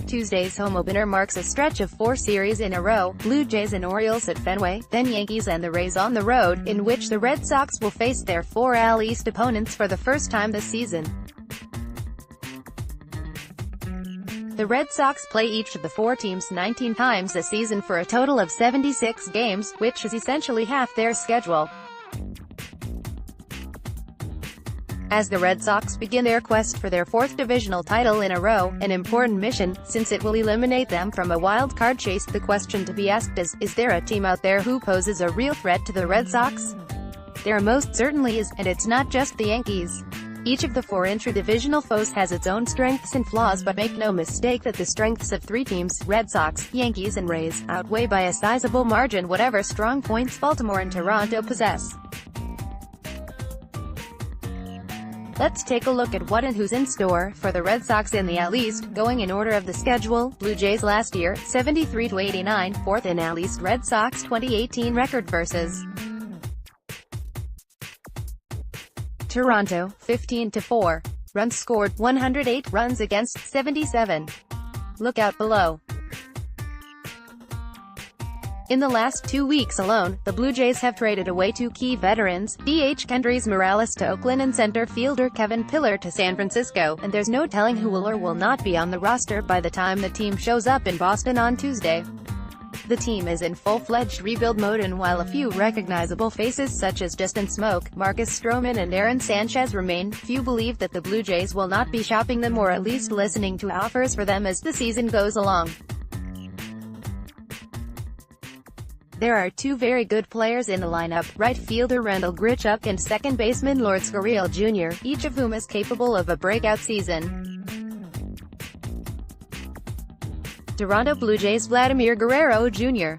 Tuesday's home opener marks a stretch of 4 series in a row, Blue Jays and Orioles at Fenway, then Yankees and the Rays on the road, in which the Red Sox will face their 4 AL East opponents for the first time this season. The Red Sox play each of the 4 teams 19 times a season for a total of 76 games, which is essentially half their schedule. As the Red Sox begin their quest for their 4th divisional title in a row, an important mission, since it will eliminate them from a wild-card chase, the question to be asked is there a team out there who poses a real threat to the Red Sox? There most certainly is, and it's not just the Yankees. Each of the 4 intra-divisional foes has its own strengths and flaws, but make no mistake that the strengths of 3 teams, Red Sox, Yankees and Rays, outweigh by a sizable margin whatever strong points Baltimore and Toronto possess. Let's take a look at what and who's in store for the Red Sox in the AL East, going in order of the schedule. Blue Jays last year, 73-89, 4th in AL East. Red Sox 2018 record versus Toronto, 15-4. Runs scored, 108. Runs against, 77. Look out below. In the last 2 weeks alone, the Blue Jays have traded away 2 key veterans, DH Kendrys Morales to Oakland and center fielder Kevin Pillar to San Francisco, and there's no telling who will or will not be on the roster by the time the team shows up in Boston on Tuesday. The team is in full-fledged rebuild mode, and while a few recognizable faces such as Justin Smoke, Marcus Stroman and Aaron Sanchez remain, few believe that the Blue Jays will not be shopping them or at least listening to offers for them as the season goes along. There are 2 very good players in the lineup, right fielder Randall Grichuk and second baseman Lourdes Gurriel Jr., each of whom is capable of a breakout season. Toronto Blue Jays Vladimir Guerrero Jr.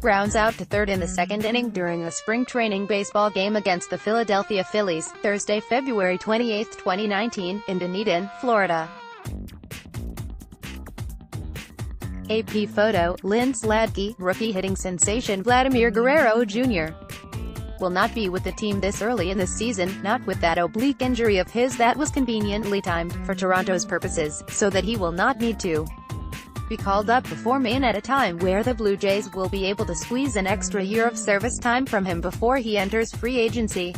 grounds out to third in the 2nd inning during a spring training baseball game against the Philadelphia Phillies, Thursday, February 28, 2019, in Dunedin, Florida. AP photo, Lynn Sladke. Rookie hitting sensation Vladimir Guerrero Jr. will not be with the team this early in the season, not with that oblique injury of his that was conveniently timed, for Toronto's purposes, so that he will not need to be called up before May, at a time where the Blue Jays will be able to squeeze an extra year of service time from him before he enters free agency.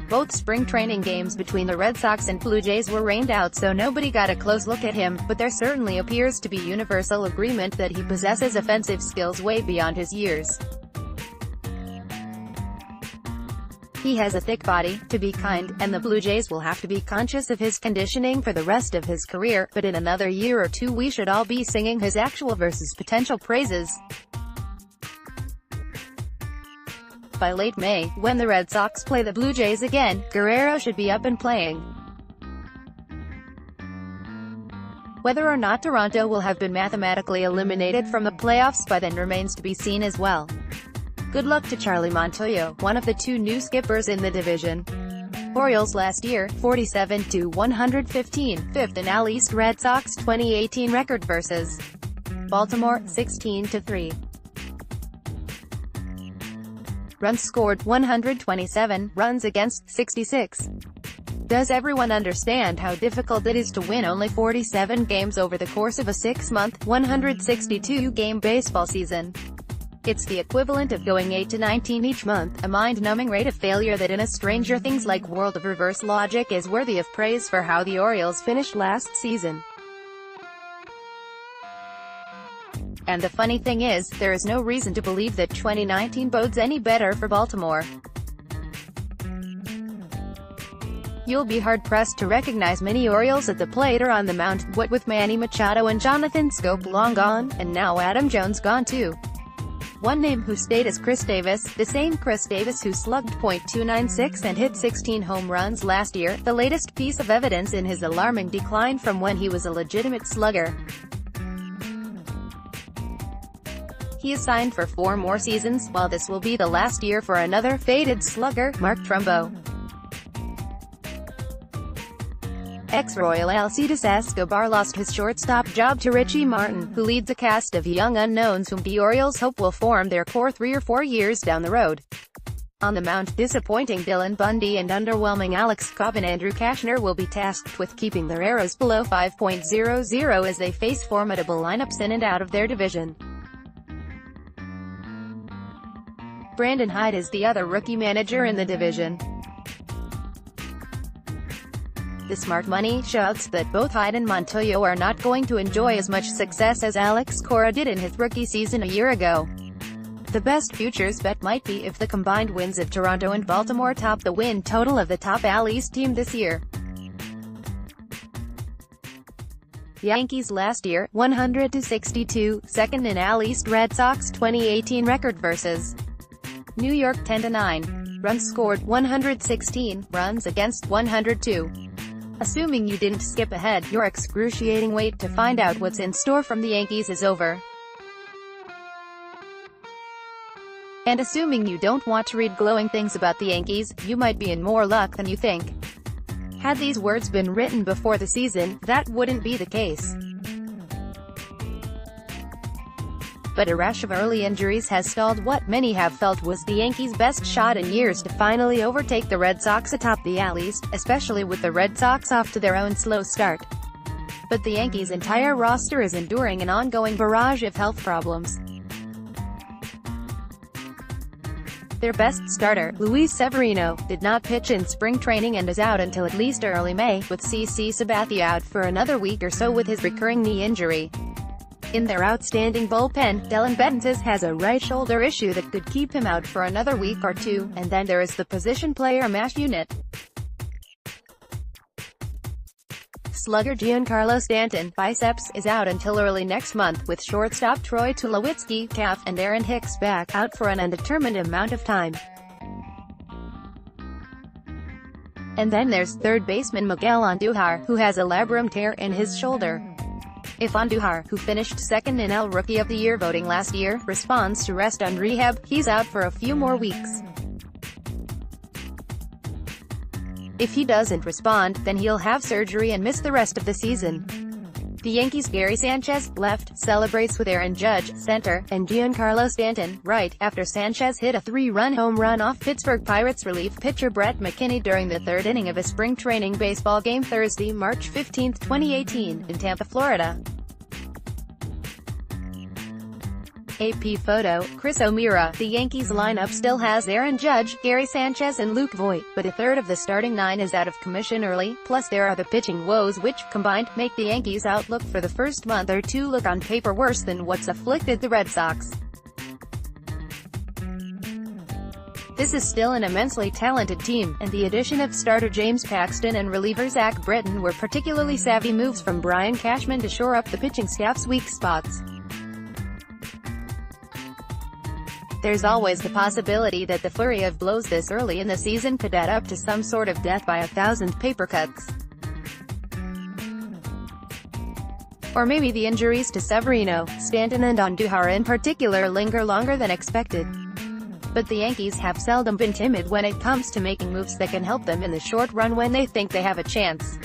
Both spring training games between the Red Sox and Blue Jays were rained out, so nobody got a close look at him, but there certainly appears to be universal agreement that he possesses offensive skills way beyond his years. He has a thick body, to be kind, and the Blue Jays will have to be conscious of his conditioning for the rest of his career, but in another year or 2 we should all be singing his actual versus potential praises. By late May, when the Red Sox play the Blue Jays again, Guerrero should be up and playing. Whether or not Toronto will have been mathematically eliminated from the playoffs by then remains to be seen as well. Good luck to Charlie Montoyo, one of the 2 new skippers in the division. Orioles last year, 47-115, 5th in AL East. Red Sox 2018 record versus Baltimore, 16-3. Runs scored, 127. Runs against, 66. Does everyone understand how difficult it is to win only 47 games over the course of a 6-month, 162-game baseball season? It's the equivalent of going 8-19 each month, a mind-numbing rate of failure that in a Stranger Things-like world of reverse logic is worthy of praise for how the Orioles finished last season. And the funny thing is, there is no reason to believe that 2019 bodes any better for Baltimore. You'll be hard-pressed to recognize many Orioles at the plate or on the mound, what with Manny Machado and Jonathan Scope long gone, and now Adam Jones gone too. One name who stayed is Chris Davis, the same Chris Davis who slugged .296 and hit 16 home runs last year, the latest piece of evidence in his alarming decline from when he was a legitimate slugger. He is signed for 4 more seasons, while this will be the last year for another faded slugger, Mark Trumbo. Ex-Royal Alcides Escobar lost his shortstop job to Richie Martin, who leads a cast of young unknowns whom the Orioles hope will form their core 3 or 4 years down the road. On the mound, disappointing Dylan Bundy and underwhelming Alex Cobb and Andrew Cashner will be tasked with keeping their ERAs below 5.00 as they face formidable lineups in and out of their division. Brandon Hyde is the other rookie manager in the division. The smart money shouts that both Hyde and Montoyo are not going to enjoy as much success as Alex Cora did in his rookie season a year ago. The best futures bet might be if the combined wins of Toronto and Baltimore top the win total of the top AL East team this year. Yankees last year, 100-62, second in AL East. Red Sox 2018 record versus New York 10-9. Runs scored, 116, runs against, 102. Assuming you didn't skip ahead, your excruciating wait to find out what's in store from the Yankees is over. And assuming you don't want to read glowing things about the Yankees, you might be in more luck than you think. Had these words been written before the season, that wouldn't be the case. But a rash of early injuries has stalled what many have felt was the Yankees' best shot in years to finally overtake the Red Sox atop the AL East, especially with the Red Sox off to their own slow start. But the Yankees' entire roster is enduring an ongoing barrage of health problems. Their best starter, Luis Severino, did not pitch in spring training and is out until at least early May, with CC Sabathia out for another week or so with his recurring knee injury. In their outstanding bullpen, Dellin Betances has a right shoulder issue that could keep him out for another week or two, and then there is the position player mash unit. Slugger Giancarlo Stanton, biceps, is out until early next month, with shortstop Troy Tulowitzki, calf, and Aaron Hicks back out for an undetermined amount of time. And then there's third baseman Miguel Andujar, who has a labrum tear in his shoulder. If Andujar, who finished second in AL Rookie of the Year voting last year, responds to rest on rehab, he's out for a few more weeks. If he doesn't respond, then he'll have surgery and miss the rest of the season. The Yankees' Gary Sanchez, left, celebrates with Aaron Judge, center, and Giancarlo Stanton, right, after Sanchez hit a 3-run home run off Pittsburgh Pirates relief pitcher Brett McKinney during the third inning of a spring training baseball game Thursday, March 15, 2018, in Tampa, Florida. AP photo, Chris O'Meara. The Yankees lineup still has Aaron Judge, Gary Sanchez and Luke Voit, but a third of the starting nine is out of commission early, plus there are the pitching woes which, combined, make the Yankees' outlook for the first month or two look on paper worse than what's afflicted the Red Sox. This is still an immensely talented team, and the addition of starter James Paxton and reliever Zach Britton were particularly savvy moves from Brian Cashman to shore up the pitching staff's weak spots. There's always the possibility that the flurry of blows this early in the season could add up to some sort of death by 1,000 paper cuts. Or maybe the injuries to Severino, Stanton and Andujar in particular linger longer than expected. But the Yankees have seldom been timid when it comes to making moves that can help them in the short run when they think they have a chance.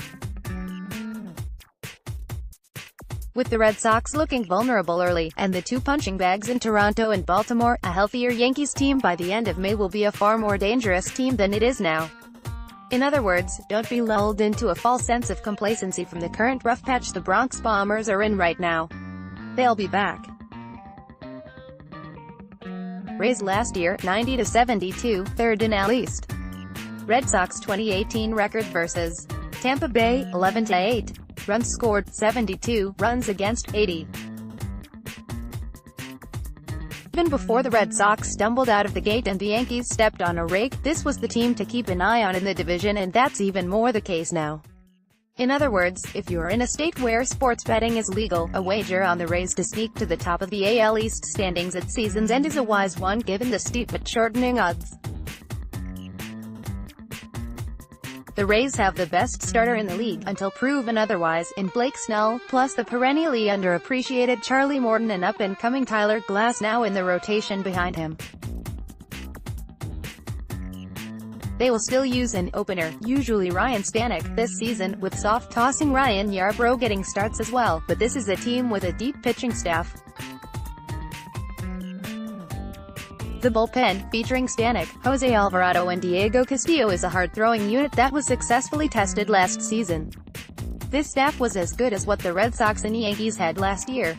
With the Red Sox looking vulnerable early, and the two punching bags in Toronto and Baltimore, a healthier Yankees team by the end of May will be a far more dangerous team than it is now. In other words, don't be lulled into a false sense of complacency from the current rough patch the Bronx Bombers are in right now. They'll be back. Rays last year, 90-72, third in AL East. Red Sox 2018 record versus Tampa Bay, 11-8. Runs scored, 72, runs against, 80. Even before the Red Sox stumbled out of the gate and the Yankees stepped on a rake, this was the team to keep an eye on in the division, and that's even more the case now. In other words, if you're in a state where sports betting is legal, a wager on the Rays to sneak to the top of the AL East standings at season's end is a wise one given the steep but shortening odds. The Rays have the best starter in the league, until proven otherwise, in Blake Snell, plus the perennially underappreciated Charlie Morton and up-and-coming Tyler Glass now in the rotation behind him. They will still use an opener, usually Ryan Stanek, this season, with soft-tossing Ryan Yarbrough getting starts as well, but this is a team with a deep pitching staff. The The bullpen, featuring Stanek, Jose Alvarado and Diego Castillo, is a hard-throwing unit that was successfully tested last season. This staff was as good as what the Red Sox and Yankees had last year.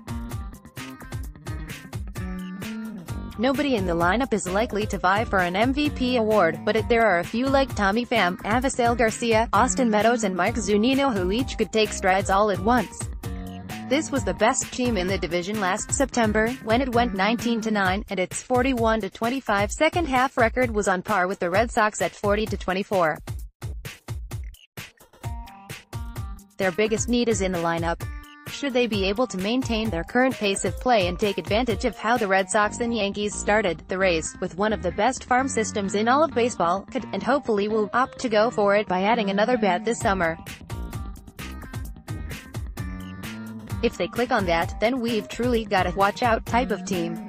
Nobody in the lineup is likely to vie for an MVP award, but there are a few like Tommy Pham, Avisail Garcia, Austin Meadows and Mike Zunino who each could take strides all at once. This was the best team in the division last September, when it went 19-9, and its 41-25 second-half record was on par with the Red Sox at 40-24. Their biggest need is in the lineup. Should they be able to maintain their current pace of play and take advantage of how the Red Sox and Yankees started, the Rays, with one of the best farm systems in all of baseball, could, and hopefully will, opt to go for it by adding another bat this summer. If they click on that, then we've truly got a watch-out type of team.